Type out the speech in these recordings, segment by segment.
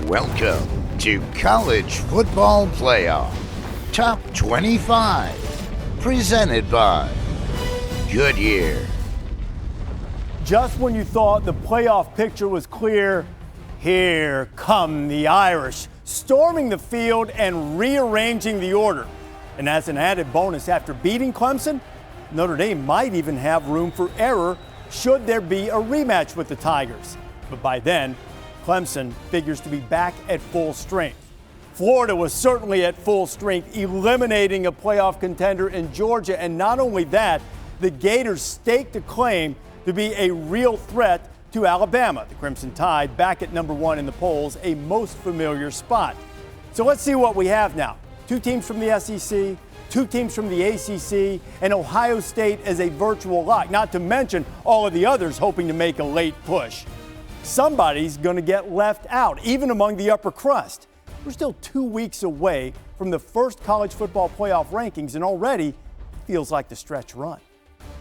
Welcome to College Football Playoff Top 25, presented by Goodyear. Just when you thought the playoff picture was clear, here come the Irish, storming the field and rearranging the order. And as an added bonus, after beating Clemson, Notre Dame might even have room for error should there be a rematch with the Tigers. But by then, Clemson figures to be back at full strength. Florida was certainly at full strength, eliminating a playoff contender in Georgia. And not only that, the Gators staked a claim to be a real threat to Alabama. The Crimson Tide back at number 1 in the polls, a most familiar spot. So let's see what we have now. 2 teams from the SEC, 2 teams from the ACC, and Ohio State as a virtual lock, not to mention all of the others hoping to make a late push. Somebody's going to get left out, even among the upper crust. We're still 2 weeks away from the first college football playoff rankings, and already feels like the stretch run.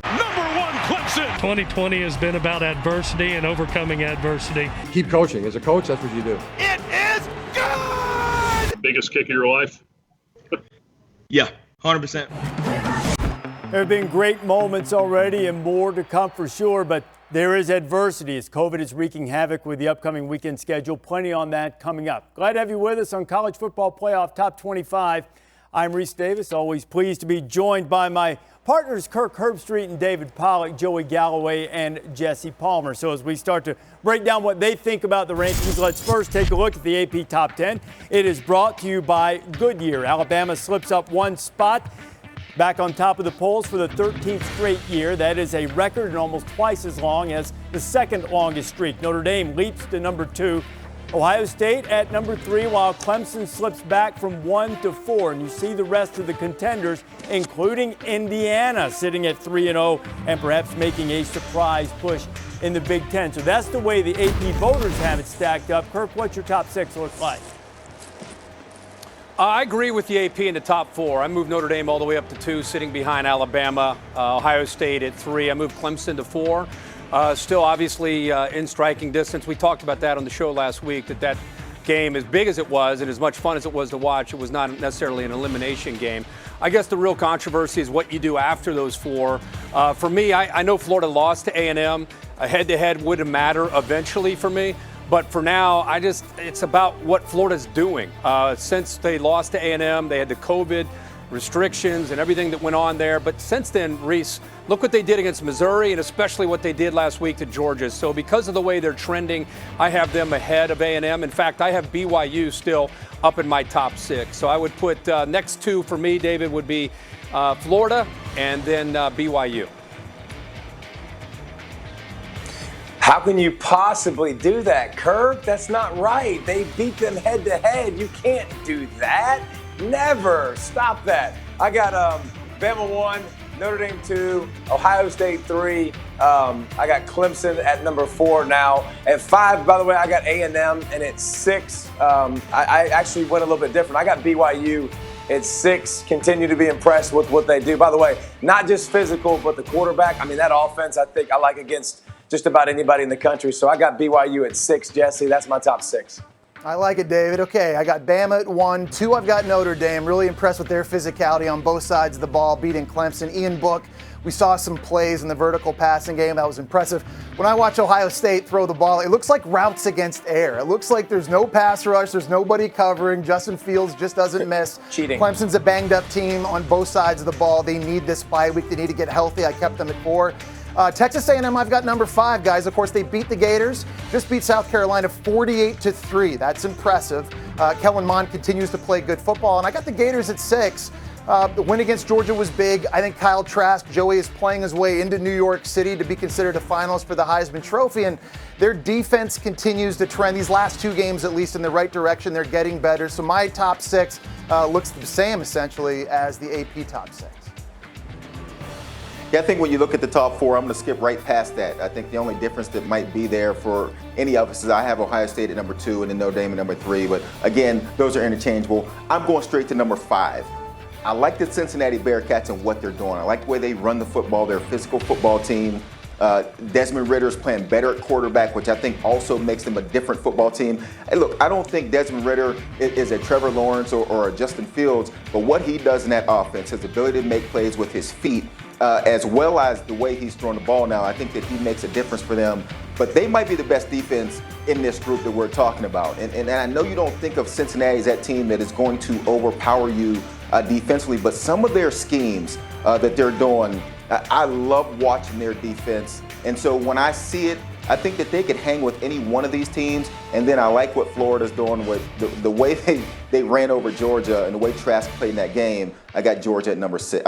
Number 1, Clemson. 2020 has been about adversity and overcoming adversity. Keep coaching. As a coach, that's what you do. It is good! Biggest kick of your life? Yeah, 100%. There have been great moments already and more to come for sure, but there is adversity as COVID is wreaking havoc with the upcoming weekend schedule. Plenty on that coming up. Glad to have you with us on College Football Playoff Top 25. I'm Reese Davis, always pleased to be joined by my partners Kirk Herbstreit and David Pollack, Joey Galloway and Jesse Palmer. So as we start to break down what they think about the rankings, let's first take a look at the AP Top 10. It is brought to you by Goodyear. Alabama slips up 1 spot, back on top of the polls for the 13th straight year. That is a record and almost twice as long as the second longest streak. Notre Dame leaps to number 2. Ohio State at number 3, while Clemson slips back from 1 to 4. And you see the rest of the contenders, including Indiana, sitting at 3-0 and perhaps making a surprise push in the Big Ten. So that's the way the AP voters have it stacked up. Kirk, what's your top 6 look like? I agree with the AP in the top 4. I moved Notre Dame all the way up to 2, sitting behind Alabama. Ohio State at 3. I moved Clemson to 4. Still obviously in striking distance. We talked about that on the show last week, that game, as big as it was and as much fun as it was to watch, it was not necessarily an elimination game. I guess the real controversy is what you do after those 4. For me, I know Florida lost to A&M. A head-to-head wouldn't matter eventually for me. But for now, it's about what Florida's doing. Since they lost to A&M, they had the COVID restrictions and everything that went on there. But since then, Reese, look what they did against Missouri and especially what they did last week to Georgia. So because of the way they're trending, I have them ahead of A&M. In fact, I have BYU still up in my top 6. So I would put next 2 for me, David, would be Florida and then BYU. How can you possibly do that, Kirk? That's not right. They beat them head-to-head. You can't do that. Never. Stop that. I got Bama 1, Notre Dame 2, Ohio State 3. I got Clemson at number 4 now. At 5, by the way, I got A&M, and at 6, I actually went a little bit different. I got BYU at 6. Continue to be impressed with what they do. By the way, not just physical, but the quarterback. I mean, that offense I think I like against just about anybody in the country. So I got BYU at 6, Jesse. That's my top 6. I like it, David. Okay, I got Bama at 1. 2, I've got Notre Dame. Really impressed with their physicality on both sides of the ball, beating Clemson. Ian Book, we saw some plays in the vertical passing game. That was impressive. When I watch Ohio State throw the ball, it looks like routes against air. It looks like there's no pass rush. There's nobody covering. Justin Fields just doesn't miss. Cheating. Clemson's a banged-up team on both sides of the ball. They need this bye week. They need to get healthy. I kept them at 4. Texas A&M, I've got number 5, guys. Of course, they beat the Gators, just beat South Carolina 48-3. That's impressive. Kellen Mond continues to play good football, and I got the Gators at 6. The win against Georgia was big. I think Kyle Trask, Joey, is playing his way into New York City to be considered a finalist for the Heisman Trophy, and their defense continues to trend, these last 2 games at least, in the right direction. They're getting better. So my top 6 looks the same, essentially, as the AP top 6. Yeah, I think when you look at the top 4, I'm going to skip right past that. I think the only difference that might be there for any of us is I have Ohio State at number 2 and then Notre Dame at number 3. But again, those are interchangeable. I'm going straight to number 5. I like the Cincinnati Bearcats and what they're doing. I like the way they run the football. They're a physical football team. Desmond Ritter's playing better at quarterback, which I think also makes them a different football team. Hey, look, I don't think Desmond Ridder is a Trevor Lawrence or a Justin Fields, but what he does in that offense, his ability to make plays with his feet, as well as the way he's throwing the ball now, I think that he makes a difference for them. But they might be the best defense in this group that we're talking about. And I know you don't think of Cincinnati as that team that is going to overpower you defensively, but some of their schemes that they're doing, I love watching their defense. And so when I see it, I think that they could hang with any one of these teams. And then I like what Florida's doing with the way they ran over Georgia and the way Trask played in that game. I got Georgia at number 6.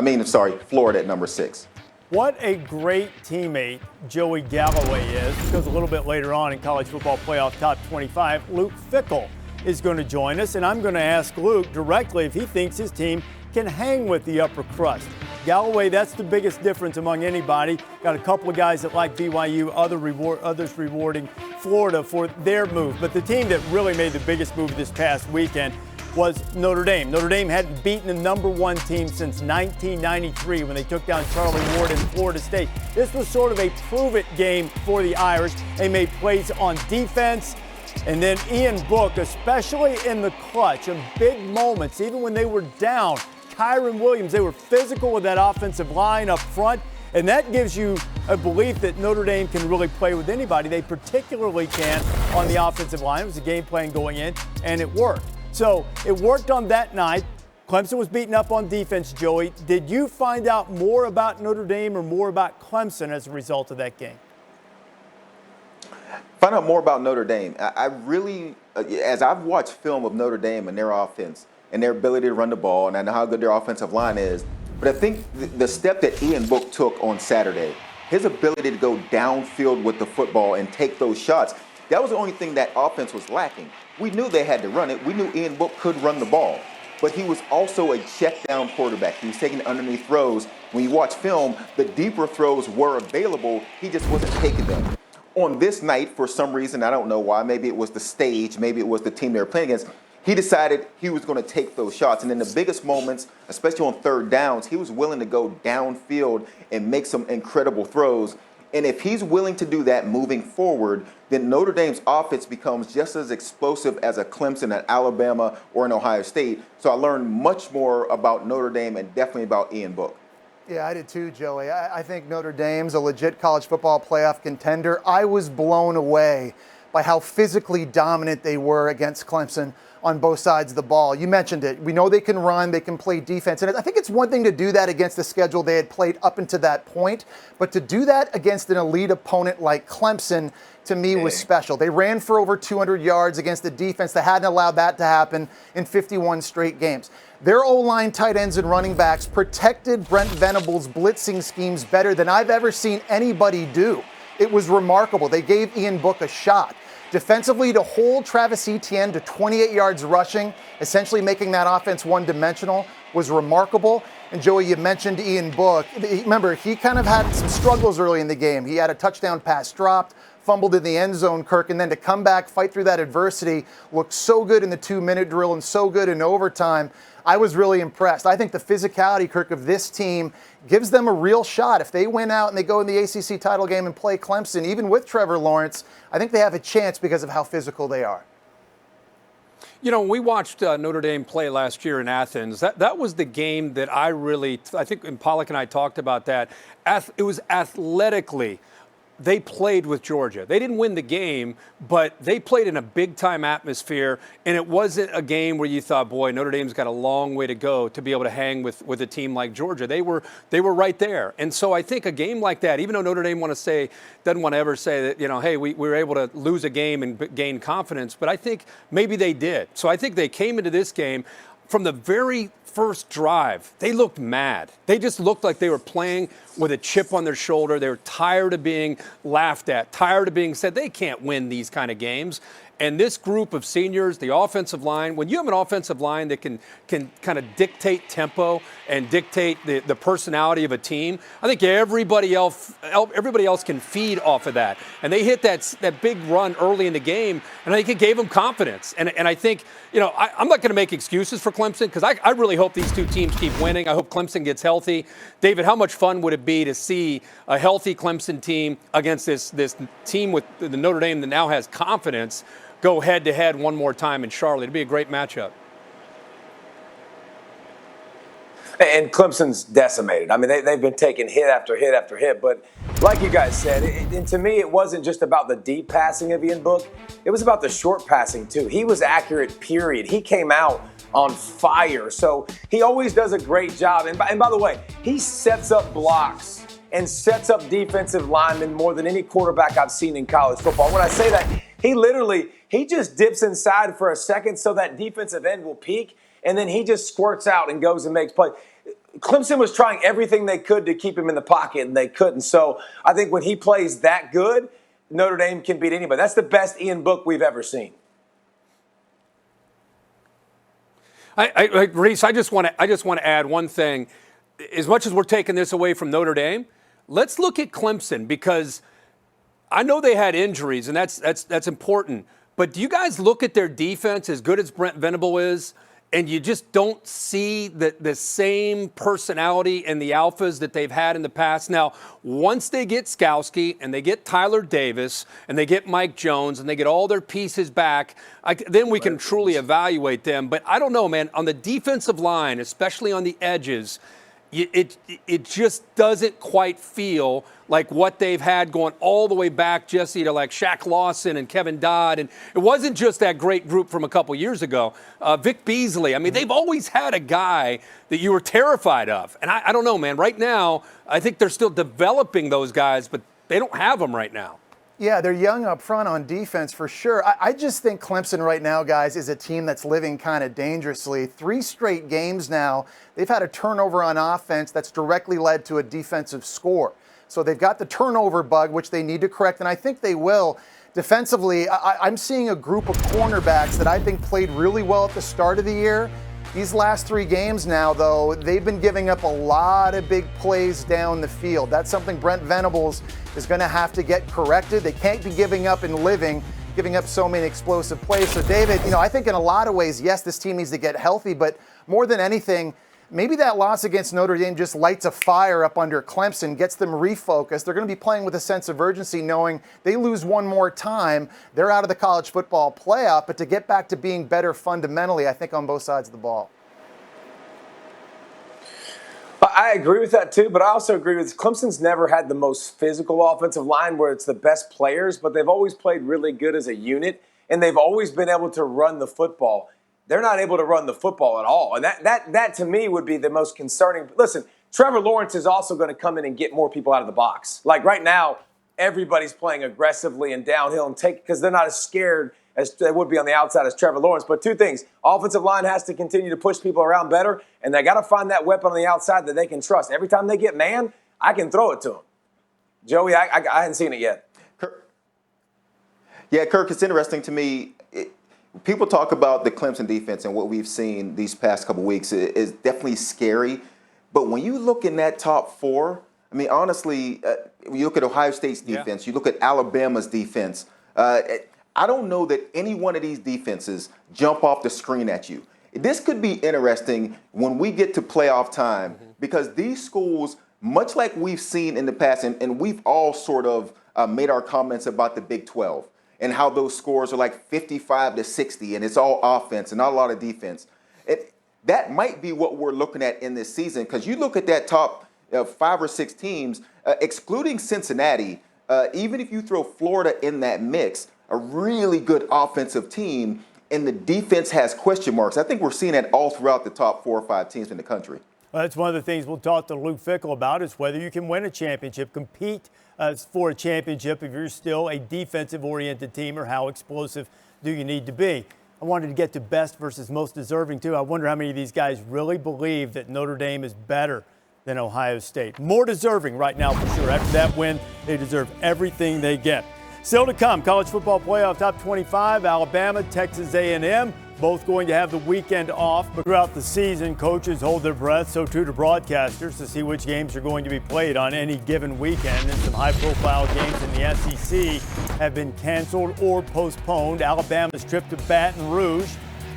Florida at number 6. What a great teammate Joey Galloway is, because a little bit later on in College Football Playoff Top 25, Luke Fickell is going to join us, and I'm going to ask Luke directly if he thinks his team can hang with the upper crust. Galloway, that's the biggest difference among anybody. Got a couple of guys that like BYU, others rewarding Florida for their move. But the team that really made the biggest move this past weekend was Notre Dame. Notre Dame hadn't beaten the number 1 team since 1993 when they took down Charlie Ward in Florida State. This was sort of a prove-it game for the Irish. They made plays on defense. And then Ian Book, especially in the clutch, in big moments, even when they were down, Kyron Williams, they were physical with that offensive line up front. And that gives you a belief that Notre Dame can really play with anybody. They particularly can on the offensive line. It was a game plan going in, and it worked. So it worked on that night. Clemson was beaten up on defense, Joey. Did you find out more about Notre Dame or more about Clemson as a result of that game? Find out more about Notre Dame. I really, as I've watched film of Notre Dame and their offense and their ability to run the ball, and I know how good their offensive line is, but I think the step that Ian Book took on Saturday, his ability to go downfield with the football and take those shots, that was the only thing that offense was lacking. We knew they had to run it. We knew Ian Book could run the ball. But he was also a check-down quarterback. He was taking underneath throws. When you watch film, the deeper throws were available. He just wasn't taking them. On this night, for some reason, I don't know why, maybe it was the stage, maybe it was the team they were playing against, he decided he was going to take those shots. And in the biggest moments, especially on third downs, he was willing to go downfield and make some incredible throws. And if he's willing to do that moving forward, then Notre Dame's offense becomes just as explosive as a Clemson, an Alabama, or an Ohio State. So I learned much more about Notre Dame and definitely about Ian Book. Yeah, I did too, Joey. I think Notre Dame's a legit college football playoff contender. I was blown away by how physically dominant they were against Clemson on both sides of the ball. You mentioned it. We know they can run, they can play defense. And I think it's one thing to do that against the schedule they had played up until that point, but to do that against an elite opponent like Clemson, to me, was special. They ran for over 200 yards against a defense that hadn't allowed that to happen in 51 straight games. Their O-line, tight ends, and running backs protected Brent Venables' blitzing schemes better than I've ever seen anybody do. It was remarkable. They gave Ian Book a shot. Defensively, to hold Travis Etienne to 28 yards rushing, essentially making that offense one-dimensional, was remarkable. And Joey, you mentioned Ian Book. Remember, he kind of had some struggles early in the game. He had a touchdown pass dropped, fumbled in the end zone, Kirk, and then to come back, fight through that adversity, looked so good in the 2-minute drill and so good in overtime. I was really impressed. I think the physicality, Kirk, of this team gives them a real shot. If they win out and they go in the ACC title game and play Clemson, even with Trevor Lawrence, I think they have a chance because of how physical they are. You know, we watched Notre Dame play last year in Athens. That was the game that I think, and Pollack and I talked about that. It was athletically. They played with Georgia. They didn't win the game, but they played in a big-time atmosphere, and it wasn't a game where you thought, boy, Notre Dame's got a long way to go to be able to hang with a team like Georgia. They were right there. And so I think a game like that, even though Notre Dame doesn't want to ever say that, you know, hey, we were able to lose a game and gain confidence, but I think maybe they did. So I think they came into this game from the very first drive, they looked mad. They just looked like they were playing with a chip on their shoulder. They were tired of being laughed at, tired of being said they can't win these kind of games. And this group of seniors, the offensive line, when you have an offensive line that can kind of dictate tempo and dictate the personality of a team, I think everybody else can feed off of that. And they hit that big run early in the game, and I think it gave them confidence. And I think, I'm not going to make excuses for Clemson because I really hope these two teams keep winning. I hope Clemson gets healthy. David, how much fun would it be to see a healthy Clemson team against this team with the Notre Dame that now has confidence go head-to-head one more time in Charlotte? It'd be a great matchup. And Clemson's decimated. I mean, they've been taking hit after hit after hit. But like you guys said, and to me, it wasn't just about the deep passing of Ian Book. It was about the short passing, too. He was accurate, period. He came out on fire. So he always does a great job. And by the way, he sets up blocks and sets up defensive linemen more than any quarterback I've seen in college football. When I say that, he just dips inside for a second so that defensive end will peak, and then he just squirts out and goes and makes plays. Clemson was trying everything they could to keep him in the pocket, and they couldn't. So I think when he plays that good, Notre Dame can beat anybody. That's the best Ian Book we've ever seen. Reese, I just want to add one thing. As much as we're taking this away from Notre Dame, let's look at Clemson, because I know they had injuries, and that's important. But do you guys look at their defense, as good as Brent Venable is, and you just don't see the same personality in the alphas that they've had in the past? Now, once they get Skowski and they get Tyler Davis and they get Mike Jones and they get all their pieces back, then we can truly evaluate them. But I don't know, man. On the defensive line, especially on the edges, it just doesn't quite feel like what they've had going all the way back, Jesse, to like Shaq Lawson and Kevin Dodd. And it wasn't just that great group from a couple years ago. Vic Beasley. I mean, they've always had a guy that you were terrified of. And I don't know, man. Right now, I think they're still developing those guys, but they don't have them right now. Yeah, they're young up front on defense for sure. I just think Clemson right now, guys, is a team that's living kind of dangerously. 3 straight games now, they've had a turnover on offense that's directly led to a defensive score. So they've got the turnover bug, which they need to correct, and I think they will. Defensively, I'm seeing a group of cornerbacks that I think played really well at the start of the year. These last 3 games now, though, they've been giving up a lot of big plays down the field. That's something Brent Venables is going to have to get corrected. They can't be giving up so many explosive plays. So, David, I think in a lot of ways, yes, this team needs to get healthy, but more than anything, maybe that loss against Notre Dame just lights a fire up under Clemson, gets them refocused. They're going to be playing with a sense of urgency, knowing they lose one more time, they're out of the college football playoff. But to get back to being better fundamentally, I think on both sides of the ball. I agree with that too, but I also agree with Clemson's never had the most physical offensive line where it's the best players, but they've always played really good as a unit, and they've always been able to run the football. They're not able to run the football at all. And that to me would be the most concerning. Listen, Trevor Lawrence is also going to come in and get more people out of the box. Like right now, everybody's playing aggressively and downhill and because they're not as scared as they would be on the outside as Trevor Lawrence. But 2 things. Offensive line has to continue to push people around better, and they got to find that weapon on the outside that they can trust. Every time they get man, I can throw it to them. Joey, I hadn't seen it yet. Yeah, Kirk, it's interesting to me. People talk about the Clemson defense, and what we've seen these past couple weeks is definitely scary. But when you look in that top 4, I mean, honestly, you look at Ohio State's defense, you look at Alabama's defense. I don't know that any one of these defenses jump off the screen at you. This could be interesting when we get to playoff time, because these schools, much like we've seen in the past, and we've all sort of made our comments about the Big 12. And how those scores are like 55-60, and it's all offense and not a lot of defense. That might be what we're looking at in this season, because you look at that top 5 or 6 teams, excluding Cincinnati, even if you throw Florida in that mix, a really good offensive team, and the defense has question marks. I think we're seeing that all throughout the top 4 or 5 teams in the country. Well, that's one of the things we'll talk to Luke Fickell about, is whether you can win a championship, compete for a championship if you're still a defensive-oriented team, or how explosive do you need to be. I wanted to get to best versus most deserving, too. I wonder how many of these guys really believe that Notre Dame is better than Ohio State. More deserving right now, for sure. After that win, they deserve everything they get. Still to come, college football playoff top 25, Alabama, Texas A&M, both going to have the weekend off. But throughout the season, coaches hold their breath, so too do broadcasters, to see which games are going to be played on any given weekend. And some high-profile games in the SEC have been canceled or postponed. Alabama's trip to Baton Rouge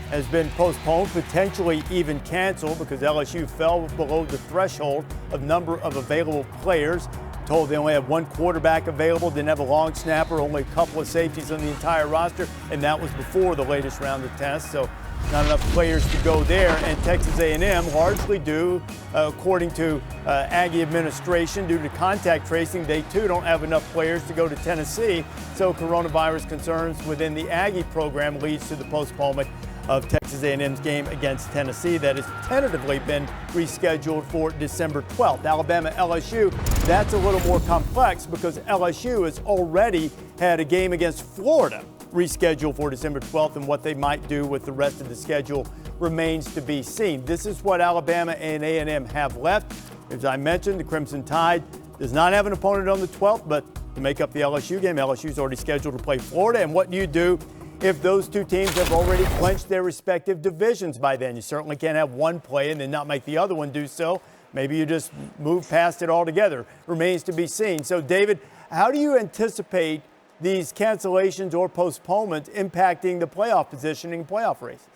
has been postponed, potentially even canceled, because LSU fell below the threshold of number of available players. Told they only had one quarterback available, didn't have a long snapper, only a couple of safeties on the entire roster, and that was before the latest round of tests. So not enough players to go there. And Texas A&M, largely due, according to Aggie administration, due to contact tracing, they too don't have enough players to go to Tennessee. So coronavirus concerns within the Aggie program leads to the postponement of Texas A&M's game against Tennessee that has tentatively been rescheduled for December 12th. Alabama LSU, that's a little more complex because LSU has already had a game against Florida rescheduled for December 12th, and what they might do with the rest of the schedule remains to be seen. This is what Alabama and A&M have left. As I mentioned, the Crimson Tide does not have an opponent on the 12th, but to make up the LSU game, LSU's already scheduled to play Florida. And what do you do if those two teams have already clinched their respective divisions by then? You certainly can't have one play and then not make the other one do so. Maybe you just move past it altogether. Remains to be seen. So, David, how do you anticipate these cancellations or postponements impacting the playoff positioning, playoff races?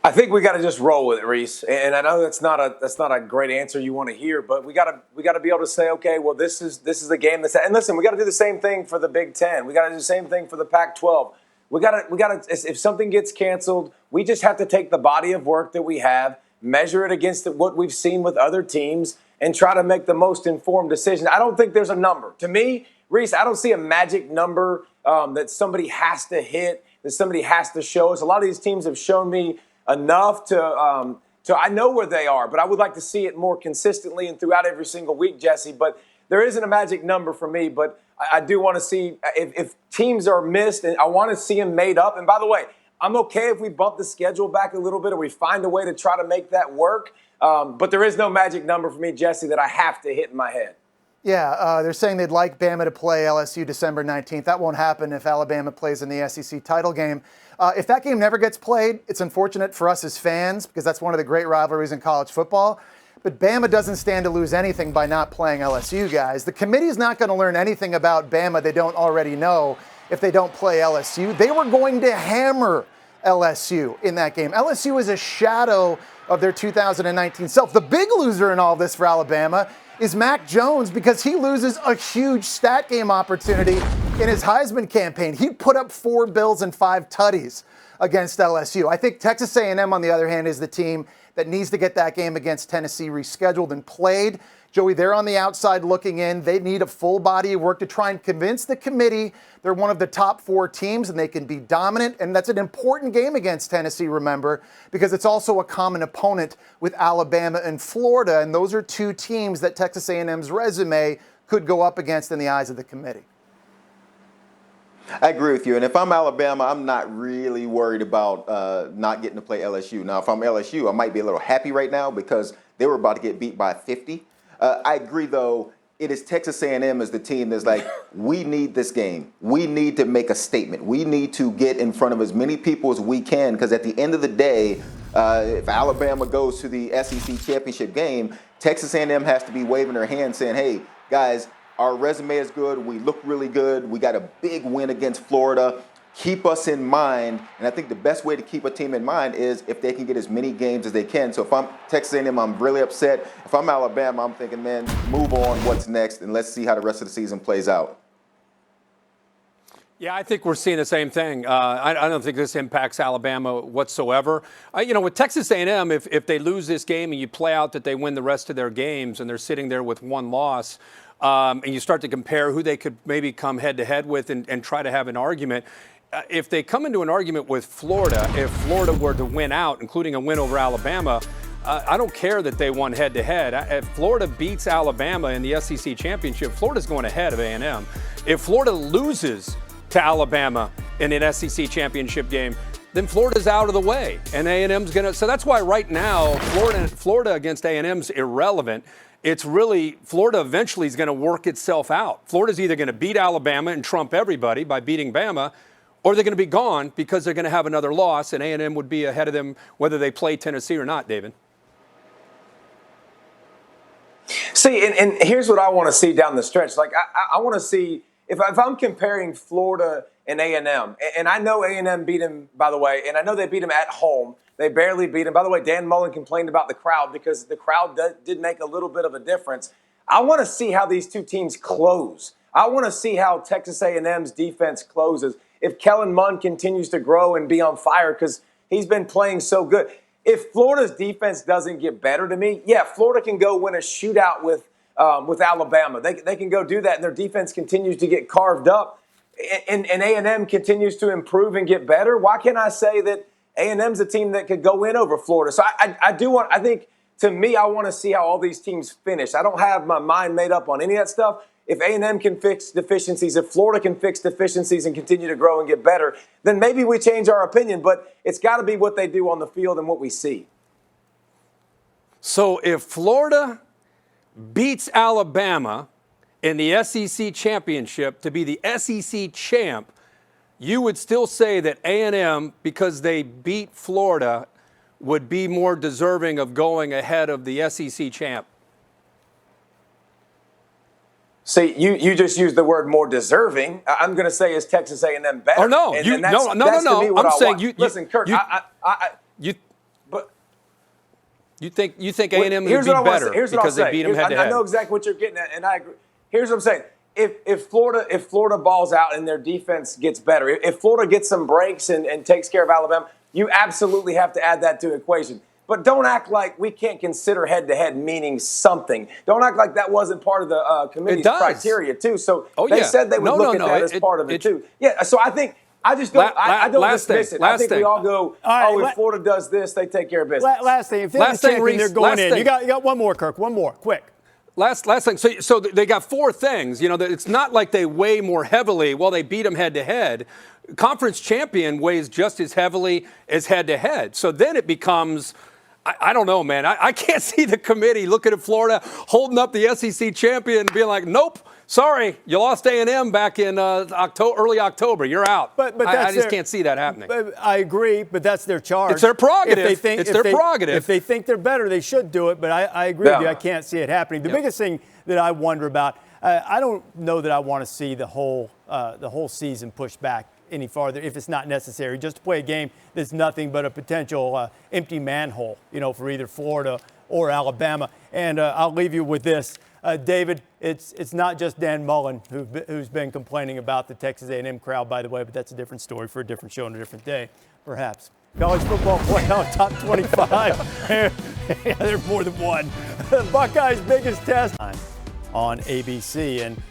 I think we got to just roll with it, Reese. And I know that's not a great answer you want to hear, but we got to be able to say, okay, well, this is a game that's, and listen, we got to do the same thing for the Big Ten. We got to do the same thing for the Pac-12. We got to. If something gets canceled, we just have to take the body of work that we have, measure it against what we've seen with other teams, and try to make the most informed decision. I don't think there's a number. To me, Reese, I don't see a magic number that somebody has to hit, that somebody has to show us. A lot of these teams have shown me enough to I know where they are, but I would like to see it more consistently and throughout every single week, Jesse. But there isn't a magic number for me, but I do want to see if teams are missed, and I want to see them made up. And by the way, I'm okay if we bump the schedule back a little bit or we find a way to try to make that work. But there is no magic number for me, Jesse, that I have to hit in my head. Yeah, they're saying they'd like Bama to play LSU December 19th. That won't happen if Alabama plays in the SEC title game. If that game never gets played, it's unfortunate for us as fans because that's one of the great rivalries in college football. But Bama doesn't stand to lose anything by not playing LSU, guys. The committee is not going to learn anything about Bama they don't already know if they don't play LSU. They were going to hammer LSU in that game. LSU is a shadow of their 2019 self. The big loser in all this for Alabama is Mac Jones because he loses a huge stat game opportunity in his Heisman campaign. He put up 4 bills and 5 tutties against LSU. I think Texas A&M, on the other hand, is the team that needs to get that game against Tennessee rescheduled and played. Joey, they're on the outside looking in. They need a full body of work to try and convince the committee they're one of the top 4 teams and they can be dominant. And that's an important game against Tennessee, remember, because it's also a common opponent with Alabama and Florida. And those are 2 teams that Texas A&M's resume could go up against in the eyes of the committee. I agree with you. And if I'm Alabama, I'm not really worried about not getting to play LSU. Now, if I'm LSU, I might be a little happy right now because they were about to get beat by 50. I agree, though. It is Texas A&M as the team that's like, we need this game. We need to make a statement. We need to get in front of as many people as we can because at the end of the day, if Alabama goes to the SEC championship game, Texas A&M has to be waving their hand saying, hey, guys, our resume is good. We look really good. We got a big win against Florida. Keep us in mind. And I think the best way to keep a team in mind is if they can get as many games as they can. So if I'm Texas A&M, I'm really upset. If I'm Alabama, I'm thinking, man, move on. What's next? And let's see how the rest of the season plays out. Yeah, I think we're seeing the same thing. I don't think this impacts Alabama whatsoever. With Texas A&M, if they lose this game and you play out that they win the rest of their games and they're sitting there with 1 loss, and you start to compare who they could maybe come head-to-head with and try to have an argument. If they come into an argument with Florida, if Florida were to win out, including a win over Alabama, I don't care that they won head-to-head. If Florida beats Alabama in the SEC championship, Florida's going ahead of A&M. If Florida loses to Alabama in an SEC championship game, then Florida's out of the way, and A&M's going to. So that's why right now Florida against A&M's irrelevant. It's really Florida eventually is going to work itself out. Florida's either going to beat Alabama and trump everybody by beating Bama, or they're going to be gone because they're going to have another loss, and A&M would be ahead of them whether they play Tennessee or not, David. See, and here's what I want to see down the stretch. Like, I want to see, if I'm comparing Florida and A&M, and I know A&M beat him, by the way, and I know they beat him at home. They barely beat him. By the way, Dan Mullen complained about the crowd because the crowd did make a little bit of a difference. I want to see how these two teams close. I want to see how Texas A&M's defense closes. If Kellen Mond continues to grow and be on fire because he's been playing so good. If Florida's defense doesn't get better to me, yeah, Florida can go win a shootout with Alabama. They can go do that, and their defense continues to get carved up, and A&M continues to improve and get better. Why can't I say that A&M's a team that could go in over Florida? So I think, to me, I want to see how all these teams finish. I don't have my mind made up on any of that stuff. If A&M can fix deficiencies, if Florida can fix deficiencies and continue to grow and get better, then maybe we change our opinion. But it's got to be what they do on the field and what we see. So if Florida beats Alabama in the SEC championship to be the SEC champ, you would still say that A&M, because they beat Florida, would be more deserving of going ahead of the SEC champ? See, you just used the word more deserving. I'm going to say is Texas A&M better? Oh no, no. I'm saying you. Listen, Kirk. You think A&M would be better because they beat them head to head? I know exactly what you're getting at, and I agree. Here's what I'm saying. If Florida balls out and their defense gets better, if Florida gets some breaks and takes care of Alabama, you absolutely have to add that to the equation. But don't act like we can't consider head-to-head meaning something. Don't act like that wasn't part of the committee's criteria, too. So they said they would look at that as part of it, too. Yeah, so I think – I just don't I don't dismiss it. I think we all go, if Florida does this, they take care of business. Last thing. If they're the champion, they're going in. You got one more, Kirk. One more. Quick. Last thing. So they got four things. You know, it's not like they weigh more heavily. Well, they beat them head-to-head. Conference champion weighs just as heavily as head-to-head. So then it becomes – I don't know, man. I can't see the committee looking at Florida, holding up the SEC champion and being like, nope, sorry, you lost A&M back in early October. You're out. But I just can't see that happening. But I agree, but that's their charge. It's their prerogative. It's their prerogative. If they think they're better, they should do it. But I agree with you. I can't see it happening. The biggest thing that I wonder about, I don't know that I want to see the whole season pushed back any farther if it's not necessary, just to play a game that's nothing but a potential empty manhole, for either Florida or Alabama. And I'll leave you with this. David, it's not just Dan Mullen who's been complaining about the Texas A&M crowd, by the way, but that's a different story for a different show on a different day, perhaps. College football playoff top 25. There's more than one. Buckeyes' biggest test on ABC. And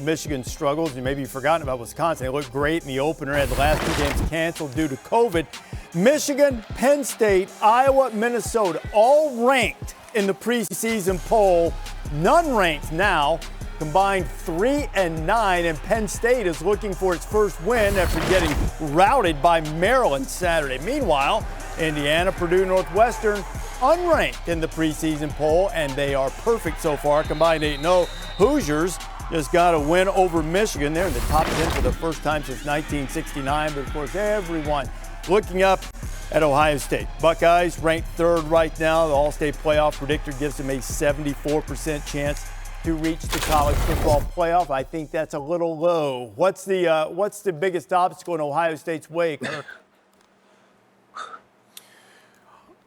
Michigan struggles. Maybe you've forgotten about Wisconsin. They looked great in the opener. Had the last two games canceled due to COVID. Michigan, Penn State, Iowa, Minnesota, all ranked in the preseason poll. None ranked now. Combined 3-9, and Penn State is looking for its first win after getting routed by Maryland Saturday. Meanwhile, Indiana, Purdue, Northwestern, unranked in the preseason poll, and they are perfect so far, combined 8-0. Hoosiers just got a win over Michigan. They're in the top 10 for the first time since 1969, but of course everyone looking up at Ohio State. Buckeyes ranked third right now. The All-State playoff predictor gives them a 74% chance to reach the college football playoff. I think that's a little low. What's the biggest obstacle in Ohio State's way, Kirk?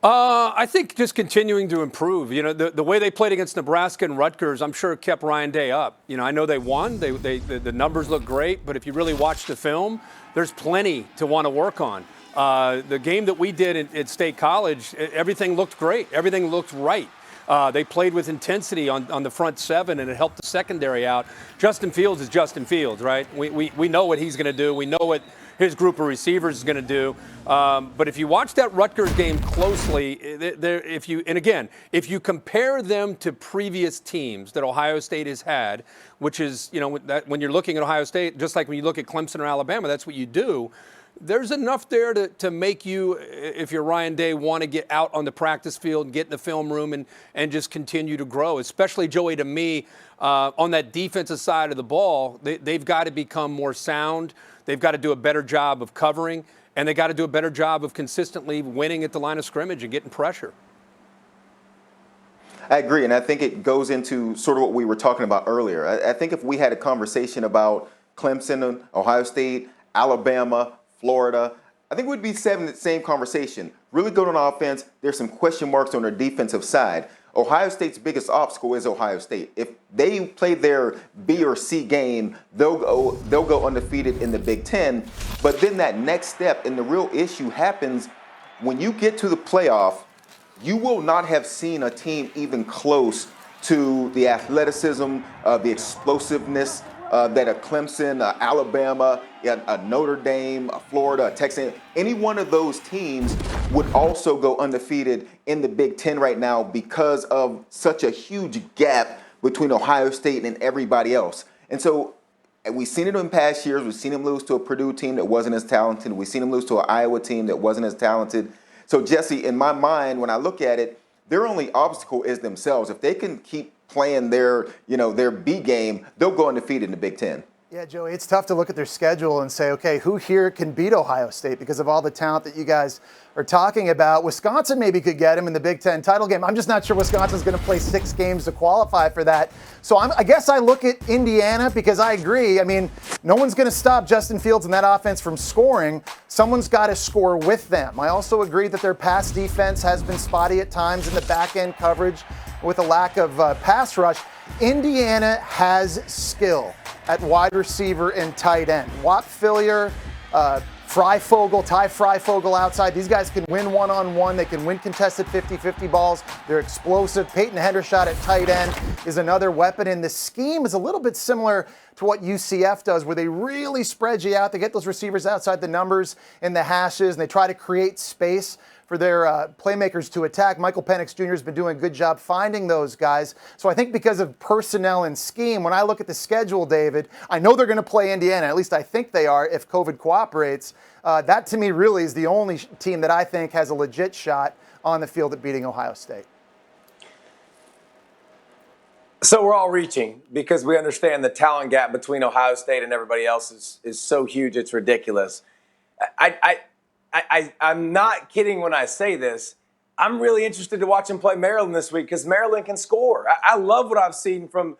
I think just continuing to improve. The way they played against Nebraska and Rutgers, I'm sure kept Ryan Day up. I know they won. The numbers look great, but if you really watch the film, there's plenty to want to work on. The game that we did at State College, everything looked great. Everything looked right. They played with intensity on the front seven, and it helped the secondary out. Justin Fields is Justin Fields, right? We know what he's going to do. We know what his group of receivers is going to do. But if you watch that Rutgers game closely, if you compare them to previous teams that Ohio State has had, which is, when you're looking at Ohio State, just like when you look at Clemson or Alabama, that's what you do. there's enough there to make you, if you're Ryan Day, want to get out on the practice field and get in the film room and just continue to grow, especially, Joey, to me, on that defensive side of the ball. They've got to become more sound. They've got to do a better job of covering, and they got to do a better job of consistently winning at the line of scrimmage and getting pressure. I agree, and I think it goes into sort of what we were talking about earlier. I think if we had a conversation about Clemson, Ohio State, Alabama, Florida, I think we'd be having the same conversation. Really good on offense. There's some question marks on their defensive side. Ohio State's biggest obstacle is Ohio State. If they play their B or C game, they'll go undefeated in the Big Ten. But then that next step, and the real issue happens when you get to the playoff. You will not have seen a team even close to the athleticism, the explosiveness that a Clemson, Alabama, a Notre Dame, a Florida, a Texas, any one of those teams would also go undefeated in the Big Ten right now because of such a huge gap between Ohio State and everybody else. And so we've seen it in past years. We've seen them lose to a Purdue team that wasn't as talented. We've seen them lose to an Iowa team that wasn't as talented. So, Jesse, in my mind, when I look at it, their only obstacle is themselves. If they can keep playing their B game, they'll go undefeated in the Big Ten. Yeah, Joey, it's tough to look at their schedule and say, okay, who here can beat Ohio State because of all the talent that you guys are talking about. Wisconsin maybe could get him in the Big Ten title game. I'm just not sure Wisconsin's going to play 6 games to qualify for that. So I guess I look at Indiana because I agree. I mean, no one's going to stop Justin Fields and that offense from scoring. Someone's got to score with them. I also agree that their pass defense has been spotty at times in the back end coverage with a lack of pass rush. Indiana has skill at wide receiver and tight end. Whop Phillier, Freifogel, Ty Freifogel outside. These guys can win one-on-one. They can win contested 50-50 balls. They're explosive. Peyton Hendershot at tight end is another weapon. And the scheme is a little bit similar to what UCF does, where they really spread you out. They get those receivers outside the numbers and the hashes, and they try to create space for their playmakers to attack. Michael Penix Jr. has been doing a good job finding those guys. So I think because of personnel and scheme, when I look at the schedule, David, I know they're going to play Indiana. At least I think they are if COVID cooperates. That to me really is the only team that I think has a legit shot on the field at beating Ohio State. So we're all reaching because we understand the talent gap between Ohio State and everybody else is so huge, it's ridiculous. I'm not kidding when I say this. I'm really interested to watch him play Maryland this week because Maryland can score. I love what I've seen from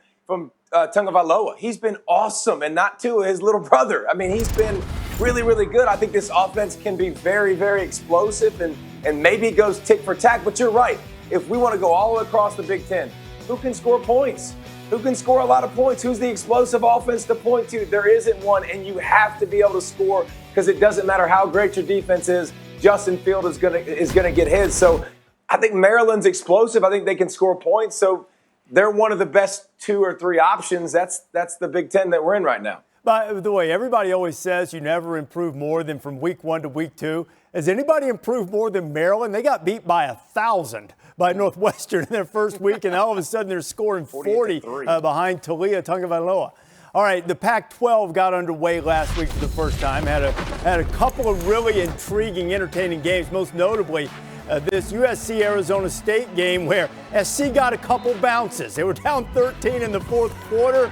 Tagovailoa. He's been awesome, and not to his little brother. I mean, he's been really, really good. I think this offense can be very, very explosive, and maybe it goes tick for tack. But you're right. If we want to go all the way across the Big Ten, who can score points? Who can score a lot of points? Who's the explosive offense to point to? There isn't one, and you have to be able to score because it doesn't matter how great your defense is. Justin Field is gonna get his. So I think Maryland's explosive. I think they can score points. So they're one of the best 2 or 3 options. That's the Big Ten that we're in right now. By the way, everybody always says you never improve more than from week 1 to week 2. Has anybody improved more than Maryland? They got beat by 1,000 by Northwestern in their first week, and all of a sudden they're scoring 40 behind Taulia Tagovailoa. All right, the Pac-12 got underway last week for the first time. Had a couple of really intriguing, entertaining games, most notably this USC-Arizona State game where SC got a couple bounces. They were down 13 in the fourth quarter,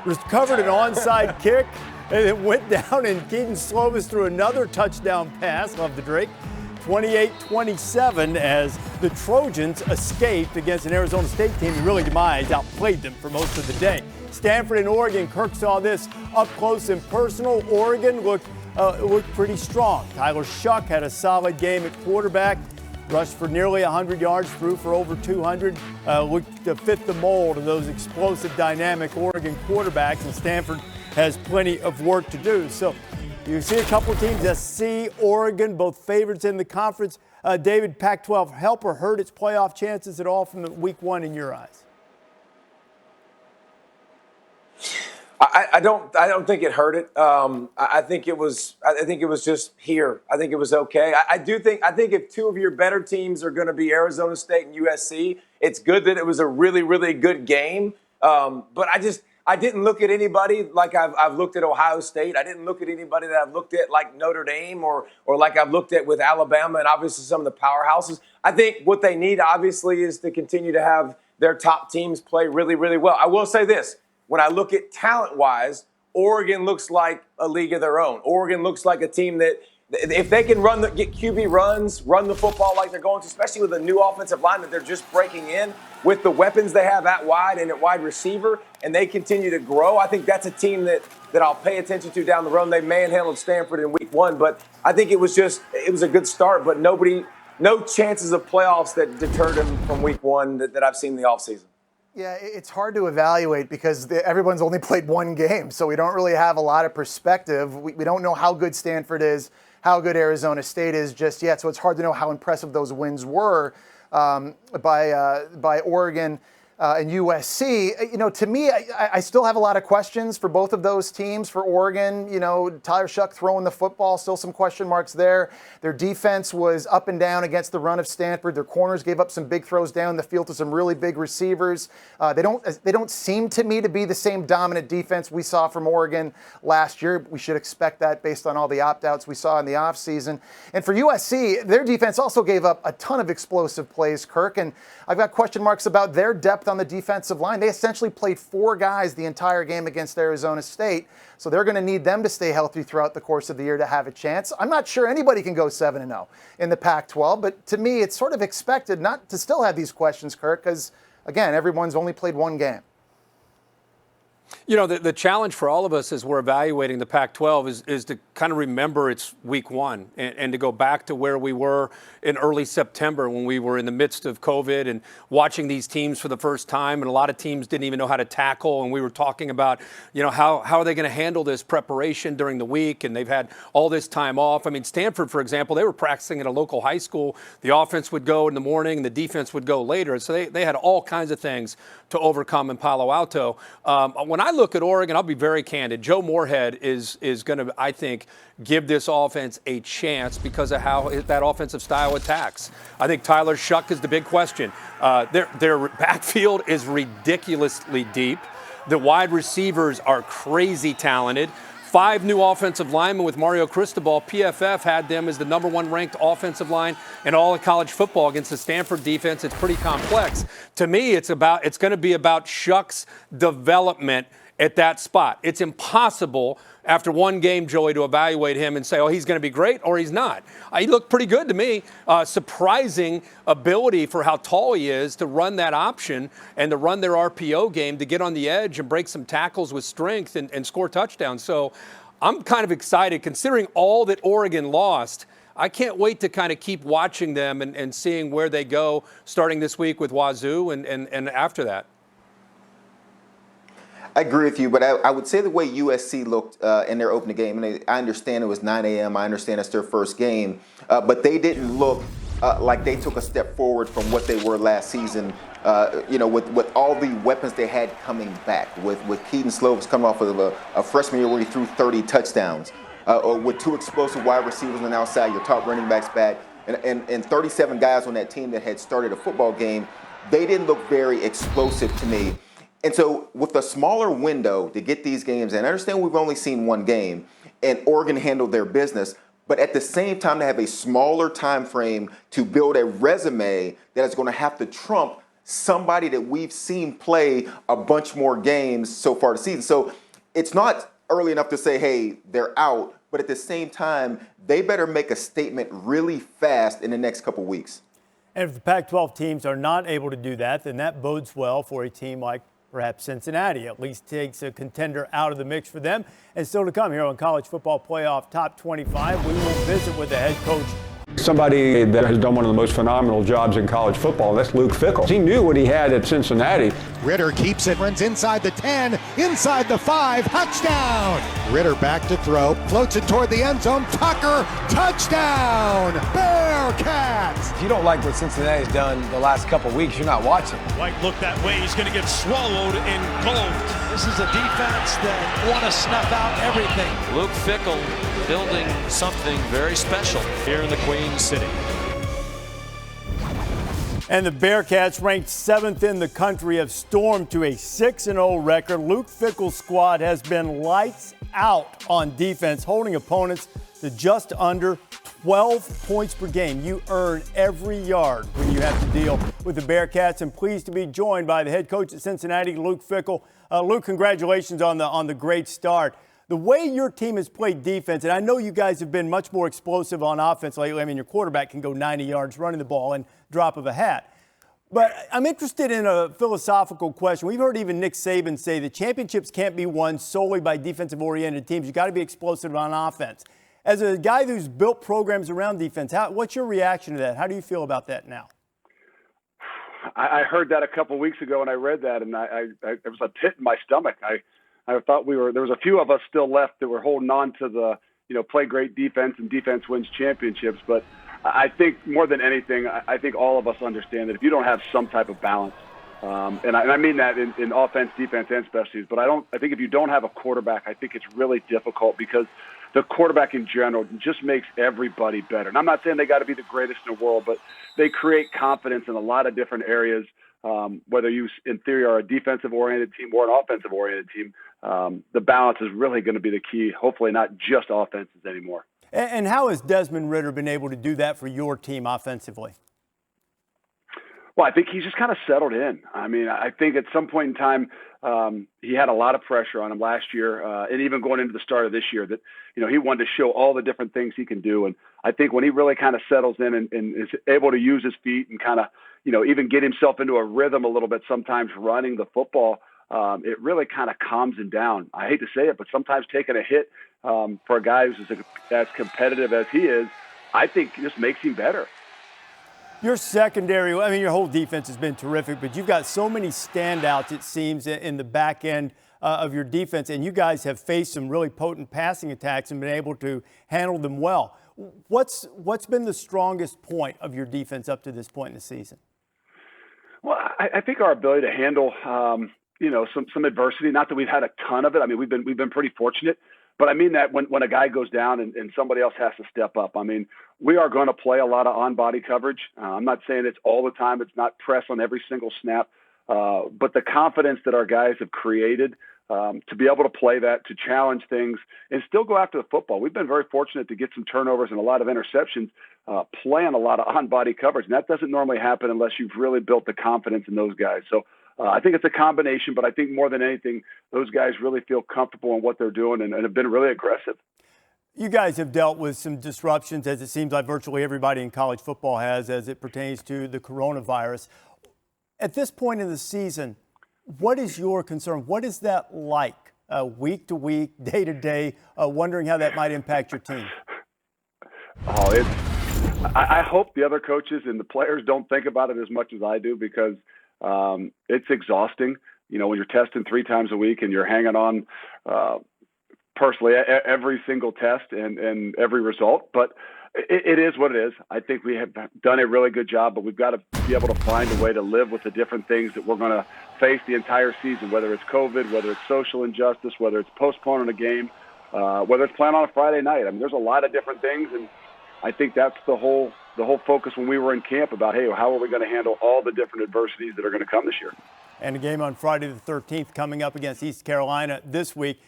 recovered an onside kick, and it went down, and Keaton Slovis threw another touchdown pass, love the Drake, 28-27 as the Trojans escaped against an Arizona State team that really outplayed them for most of the day. Stanford and Oregon, Kirk saw this up close and personal. Oregon looked pretty strong. Tyler Shuck had a solid game at quarterback, rushed for nearly 100 yards, threw for over 200, looked to fit the mold of those explosive, dynamic Oregon quarterbacks, and Stanford has plenty of work to do. So you see a couple of teams, SC, Oregon, both favorites in the conference. David, Pac-12 help or hurt its playoff chances at all from week 1 in your eyes? I don't think it hurt it. I think it was just here. I think it was okay. I think if 2 of your better teams are going to be Arizona State and USC, it's good that it was a really, really good game. But I didn't look at anybody like I've looked at Ohio State. I didn't look at anybody that I've looked at like Notre Dame or like I've looked at with Alabama and obviously some of the powerhouses. I think what they need, obviously, is to continue to have their top teams play really, really well. I will say this. When I look at talent-wise, Oregon looks like a league of their own. Oregon looks like a team that, if they can get QB runs, run the football like they're going to, especially with a new offensive line that they're just breaking in, with the weapons they have at wide and at wide receiver, and they continue to grow, I think that's a team that I'll pay attention to down the road. They manhandled Stanford in week 1, but I think it was a good start, but no chances of playoffs that deterred them from week 1 that I've seen in the offseason. Yeah, it's hard to evaluate because everyone's only played one game, so we don't really have a lot of perspective. We don't know how good Stanford is, how good Arizona State is just yet, so it's hard to know how impressive those wins were by Oregon and USC. You know, to me, I still have a lot of questions for both of those teams. For Oregon, you know, Tyler Shuck throwing the football, still some question marks there. Their defense was up and down against the run of Stanford. Their corners gave up some big throws down the field to some really big receivers. They don't seem to me to be the same dominant defense we saw from Oregon last year. We should expect that based on all the opt-outs we saw in the offseason. And for USC, their defense also gave up a ton of explosive plays, Kirk, and I've got question marks about their depth on the defensive line. They essentially played 4 guys the entire game against Arizona State, so they're going to need them to stay healthy throughout the course of the year to have a chance. I'm not sure anybody can go 7-0 in the Pac-12, but to me, it's sort of expected not to still have these questions, Kirk, because, again, everyone's only played one game. You know, the challenge for all of us as we're evaluating the Pac-12 is to kind of remember it's week 1 and to go back to where we were in early September when we were in the midst of COVID and watching these teams for the first time. And a lot of teams didn't even know how to tackle. And we were talking about, you know, how are they going to handle this preparation during the week? And they've had all this time off. I mean, Stanford, for example, they were practicing at a local high school. The offense would go in the morning and the defense would go later. So they had all kinds of things to overcome in Palo Alto. When I look at Oregon, I'll be very candid. Joe Moorhead is going to, I think, give this offense a chance because of how that offensive style attacks. I think Tyler Shuck is the big question. Their backfield is ridiculously deep. The wide receivers are crazy talented. 5 new offensive linemen with Mario Cristobal. PFF had them as the #1 ranked offensive line in all of college football against the Stanford defense. It's pretty complex. To me, it's going to be about Shuck's development at that spot. It's impossible after one game, Joey, to evaluate him and say, oh, he's going to be great or he's not. He looked pretty good to me. Surprising ability for how tall he is to run that option and to run their RPO game, to get on the edge and break some tackles with strength and score touchdowns. So I'm kind of excited considering all that Oregon lost. I can't wait to kind of keep watching them and seeing where they go starting this week with Wazoo and after that. I agree with you, but I would say the way USC looked in their opening game, and I understand it was 9 a.m., I understand it's their first game, but they didn't look like they took a step forward from what they were last season, with all the weapons they had coming back, with Keaton Slovis coming off of a freshman year where he threw 30 touchdowns, or with 2 explosive wide receivers on the outside, your top running backs back, and 37 guys on that team that had started a football game. They didn't look very explosive to me. And so with a smaller window to get these games, and I understand we've only seen one game, and Oregon handled their business, but at the same time to have a smaller time frame to build a resume that is going to have to trump somebody that we've seen play a bunch more games so far this season. So it's not early enough to say, hey, they're out, but at the same time, they better make a statement really fast in the next couple weeks. And if the Pac-12 teams are not able to do that, then that bodes well for a team like perhaps Cincinnati. At least takes a contender out of the mix for them. And still to come here on College Football Playoff Top 25, we will visit with the head coach. Somebody that has done one of the most phenomenal jobs in college football, that's Luke Fickell. He knew what he had at Cincinnati. Ritter keeps it, runs inside the 10, inside the 5, touchdown! Ritter back to throw, floats it toward the end zone, Tucker, touchdown! Bearcats! If you don't like what Cincinnati's done the last couple weeks, you're not watching. White looked that way. He's going to get swallowed and engulfed. This is a defense that want to snuff out everything. Luke Fickell building something very special here in the Queen City. And the Bearcats, ranked 7th in the country, have stormed to a 6-0 record. Luke Fickell's squad has been lights out on defense, holding opponents to just under 12 points per game. You earn every yard when you have to deal with the Bearcats. And pleased to be joined by the head coach at Cincinnati, Luke Fickell. Luke, congratulations on the great start. The way your team has played defense, and I know you guys have been much more explosive on offense lately. I mean, your quarterback can go 90 yards running the ball in drop of a hat. But I'm interested in a philosophical question. We've heard even Nick Saban say that championships can't be won solely by defensive-oriented teams. You've got to be explosive on offense. As a guy who's built programs around defense, what's your reaction to that? How do you feel about that now? I heard that a couple weeks ago, and I read that, and it was a pit in my stomach. I thought there was a few of us still left that were holding on to the, play great defense and defense wins championships. But I think more than anything, I think all of us understand that if you don't have some type of balance, and I mean that in offense, defense, and special teams, but I think if you don't have a quarterback, I think it's really difficult because the quarterback in general just makes everybody better. And I'm not saying they got to be the greatest in the world, but they create confidence in a lot of different areas. Whether you, in theory, are a defensive-oriented team or an offensive-oriented team, the balance is really going to be the key, hopefully not just offenses anymore. And how has Desmond Ridder been able to do that for your team offensively? Well, I think he's just kind of settled in. I mean, I think at some point in time, he had a lot of pressure on him last year, and even going into the start of this year that, he wanted to show all the different things he can do. And I think when he really kind of settles in and is able to use his feet and kind of, even get himself into a rhythm a little bit, sometimes running the football, it really kind of calms him down. I hate to say it, but sometimes taking a hit for a guy who's as competitive as he is, I think just makes him better. Your secondary, I mean, your whole defense has been terrific, but you've got so many standouts, it seems, in the back end of your defense, and you guys have faced some really potent passing attacks and been able to handle them well. What's been the strongest point of your defense up to this point in the season? Well, I think our ability to handle, some adversity. Not that we've had a ton of it. I mean, we've been pretty fortunate. But I mean that when a guy goes down and somebody else has to step up. I mean, we are going to play a lot of on-body coverage. I'm not saying it's all the time. It's not press on every single snap. But the confidence that our guys have created to be able to play that, to challenge things, and still go after the football. We've been very fortunate to get some turnovers and a lot of interceptions playing a lot of on-body coverage. And that doesn't normally happen unless you've really built the confidence in those guys. So I think it's a combination, but I think more than anything, those guys really feel comfortable in what they're doing and have been really aggressive. You guys have dealt with some disruptions, as it seems like virtually everybody in college football has, as it pertains to the coronavirus. At this point in the season, what is your concern? What is that like, week to week, day to day, wondering how that might impact your team? I hope the other coaches and the players don't think about it as much as I do, because it's exhausting, when you're testing 3 times a week and you're hanging on personally every single test and every result. But it is what it is. I think we have done a really good job, but we've got to be able to find a way to live with the different things that we're going to face the entire season, whether it's COVID, whether it's social injustice, whether it's postponing a game, whether it's playing on a Friday night. I mean, there's a lot of different things, and I think that's the whole focus when we were in camp about, hey, how are we going to handle all the different adversities that are going to come this year? And a game on Friday the 13th coming up against East Carolina this week.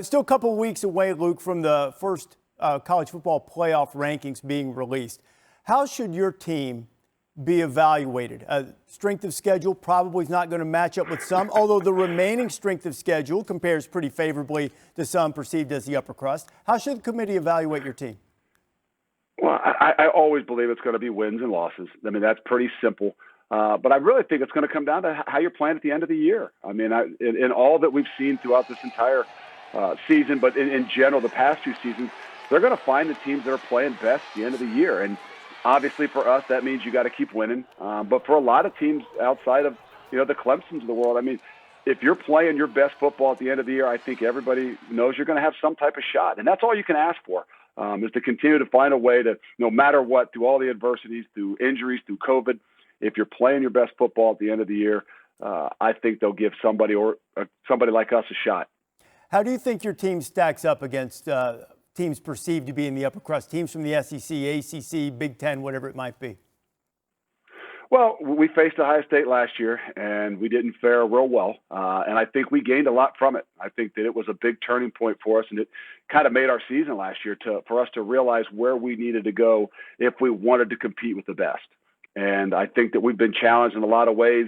Still a couple of weeks away, Luke, from the first college football playoff rankings being released. How should your team be evaluated? Strength of schedule probably is not going to match up with some, although the remaining strength of schedule compares pretty favorably to some perceived as the upper crust. How should the committee evaluate your team? Well, I always believe it's going to be wins and losses. I mean, that's pretty simple. But I really think it's going to come down to how you're playing at the end of the year. I mean, in all that we've seen throughout this entire season, but in general, the past 2 seasons, they're going to find the teams that are playing best at the end of the year. And obviously for us, that means you got to keep winning. But for a lot of teams outside of, the Clemsons of the world, I mean, if you're playing your best football at the end of the year, I think everybody knows you're going to have some type of shot. And that's all you can ask for. Is to continue to find a way to, no matter what, through all the adversities, through injuries, through COVID, if you're playing your best football at the end of the year, I think they'll give somebody like us a shot. How do you think your team stacks up against teams perceived to be in the upper crust, teams from the SEC, ACC, Big Ten, whatever it might be? Well, we faced Ohio State last year, and we didn't fare real well. And I think we gained a lot from it. I think that it was a big turning point for us, and it kind of made our season last year for us to realize where we needed to go if we wanted to compete with the best. And I think that we've been challenged in a lot of ways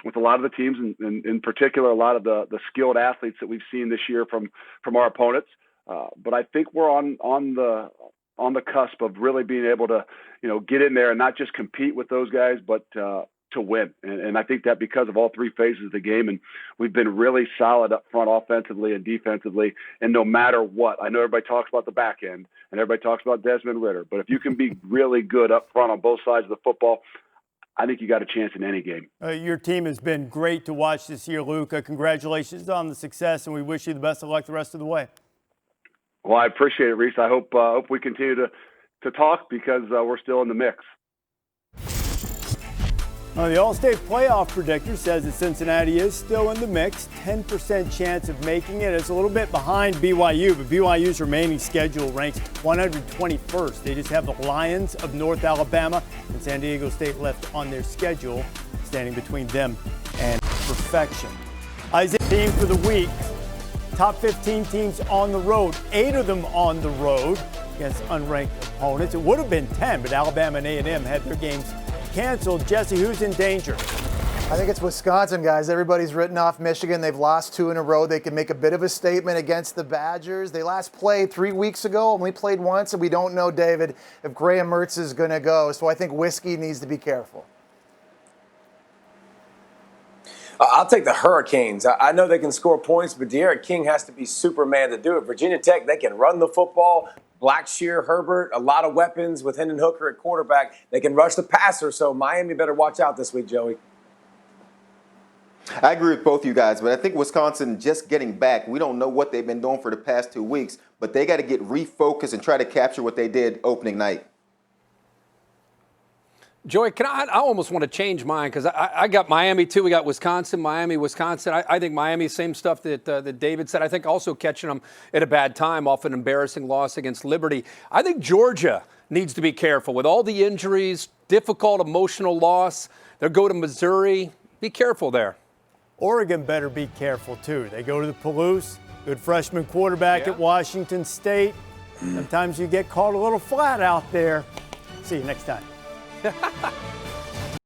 with a lot of the teams, and in particular, a lot of the skilled athletes that we've seen this year from our opponents. But I think we're on the cusp of really being able to, get in there and not just compete with those guys, but to win. And I think that because of all three phases of the game, and we've been really solid up front offensively and defensively, and no matter what, I know everybody talks about the back end and everybody talks about Desmond Ridder, but if you can be really good up front on both sides of the football, I think you got a chance in any game. Your team has been great to watch this year, Luka. Congratulations on the success, and we wish you the best of luck the rest of the way. Well, I appreciate it, Reese. I hope we continue to talk because we're still in the mix. The All-State playoff predictor says that Cincinnati is still in the mix, 10% chance of making it. It's a little bit behind BYU, but BYU's remaining schedule ranks 121st. They just have the Lions of North Alabama and San Diego State left on their schedule, standing between them and perfection. Isaiah, team for the week. Top 15 teams on the road, 8 of them on the road against unranked opponents. It would have been 10, but Alabama and A&M had their games canceled. Jesse, who's in danger? I think it's Wisconsin, guys. Everybody's written off Michigan. They've lost 2 in a row. They can make a bit of a statement against the Badgers. They last played 3 weeks ago, only played once, and we don't know, David, if Graham Mertz is going to go. So I think Whiskey needs to be careful. I'll take the Hurricanes. I know they can score points, but De'Aaron King has to be Superman to do it. Virginia Tech, they can run the football. Blackshear, Herbert, a lot of weapons with Hendon Hooker at quarterback. They can rush the passer, so Miami better watch out this week, Joey. I agree with both you guys, but I think Wisconsin just getting back. We don't know what they've been doing for the past 2 weeks, but they got to get refocused and try to capture what they did opening night. Joey, I almost want to change mine because I got Miami too. We got Wisconsin, Miami, Wisconsin. I think Miami, same stuff that David said. I think also catching them at a bad time off an embarrassing loss against Liberty. I think Georgia needs to be careful with all the injuries, difficult emotional loss. They'll go to Missouri. Be careful there. Oregon better be careful too. They go to the Palouse, good freshman quarterback at Washington State. Sometimes you get caught a little flat out there. See you next time.